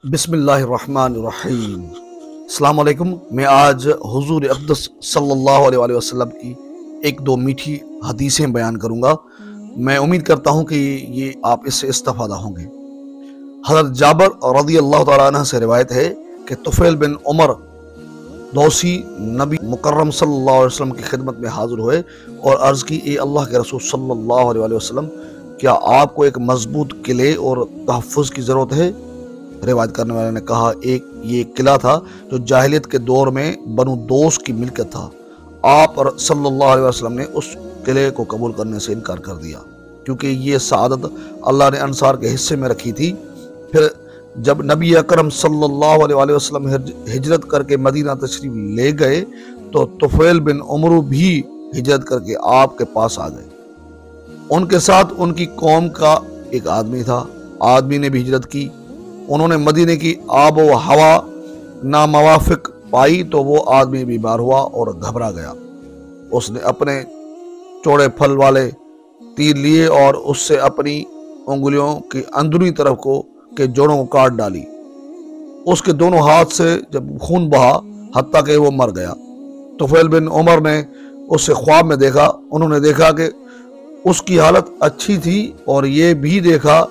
بسم اللہ الرحمن الرحیم۔ السلام علیکم۔ میں آج حضور اقدس صلی اللہ علیہ وآلہ وسلم کی ایک دو میٹھی حدیثیں بیان کروں گا۔ میں امید کرتا ہوں کہ یہ آپ اس سے استفادہ ہوں گے۔ حضرت جابر رضی اللہ تعالیٰ عنہ سے روایت ہے کہ طفیل بن عمر دوسی نبی مکرم صلی اللہ علیہ وسلم کی خدمت میں حاضر ہوئے اور عرض کی، اے اللہ کے رسول صلی اللہ علیہ وآلہ وسلم، کیا آپ کو ایک مضبوط قلعے اور تحفظ کی ضرورت ہے؟ روایت کرنے والے نے کہا، یہ قلعہ تھا جو جاہلیت کے دور میں بنو دوس کی ملکت تھا۔ آپ صلی اللہ علیہ وسلم نے اس قلعے کو قبول کرنے سے انکار کر دیا کیونکہ یہ سعادت اللہ نے انصار کے حصے میں رکھی تھی۔ پھر جب نبی اکرم صلی اللہ علیہ وسلم ہجرت کر کے مدینہ تشریف لے گئے تو طفیل بن عمر بھی ہجرت کر کے آپ کے پاس آ گئے۔ ان کے ساتھ ان کی قوم کا ایک آدمی تھا۔ آدمی نے بھی ہجرت کی۔ انہوں نے مدینے کی آب و ہوا ناموافق پائی تو وہ آدمی بیمار ہوا اور گھبرا گیا۔ اس نے اپنے چوڑے پھل والے تیر لیے اور اس سے اپنی انگلیوں کی اندرونی طرف کے جوڑوں کو کاٹ ڈالی۔ اس کے دونوں ہاتھ سے جب خون بہا حتیٰ کہ وہ مر گیا۔ طفیل بن عمر نے اس سے خواب میں دیکھا۔ انہوں نے دیکھا کہ اس کی حالت اچھی تھی اور یہ بھی دیکھا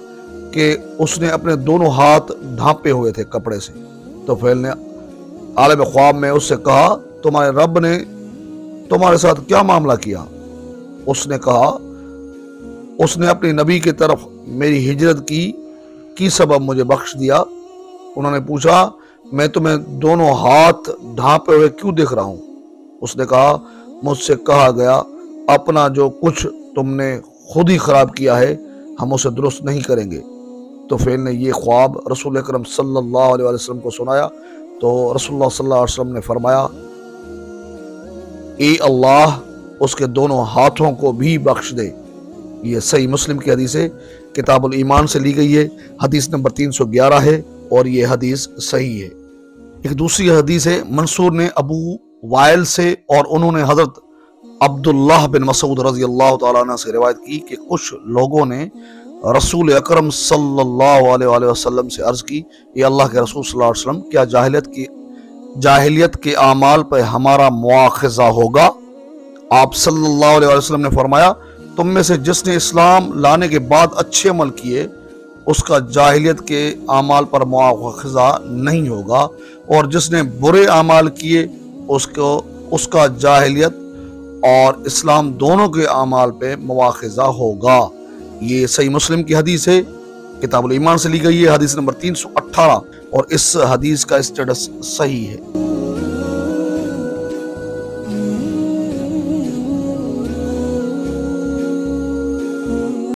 کہ اس نے اپنے دونوں ہاتھ ڈھانپے ہوئے تھے کپڑے سے۔ طفیل نے عالم خواب میں اس سے کہا، تمہارے رب نے تمہارے ساتھ کیا معاملہ کیا؟ اس نے کہا، اس نے اپنی نبی کی طرف میری ہجرت کی سبب مجھے بخش دیا۔ انہوں نے پوچھا، میں تمہیں دونوں ہاتھ ڈھانپے ہوئے کیوں دیکھ رہا ہوں؟ اس نے کہا، مجھ سے کہا گیا، اپنا جو کچھ تم نے خود ہی خراب کیا ہے ہم اسے درست نہیں کریں گے۔ طفیل نے یہ خواب رسول اکرم صلی اللہ علیہ وسلم کو سنایا تو رسول اللہ صلی اللہ علیہ وسلم نے فرمایا، اے اللہ اس کے دونوں ہاتھوں کو بھی بخش دے۔ یہ صحیح مسلم کی حدیث ہے، کتاب الایمان سے لی گئی ہے، حدیث نمبر 311 ہے اور یہ حدیث صحیح ہے۔ ایک دوسری حدیث ہے، منصور نے ابو وائل سے اور انہوں نے حضرت عبداللہ بن مسعود رضی اللہ تعالیٰ عنہ سے روایت کی کہ کچھ لوگوں نے رسول اکرم صلی اللہ علیہ وسلم سے عرض کی، اے اللہ کے رسول صلی اللہ علیہ وسلم، کیا جاہلیت کے اعمال پر ہمارا مواخذہ ہوگا؟ آپ صلی اللہ علیہ وسلم نے فرمایا، تم میں سے جس نے اسلام لانے کے بعد اچھے عمل کیے اس کا جاہلیت کے اعمال پر مواخذہ نہیں ہوگا، اور جس نے برے اعمال کیے اس کا جاہلیت اور اسلام دونوں کے اعمال پہ مواخذہ ہوگا۔ یہ صحیح مسلم کی حدیث ہے، کتاب الایمان سے لی گئی ہے، حدیث نمبر 318، اور اس حدیث کا اسٹیٹس صحیح ہے۔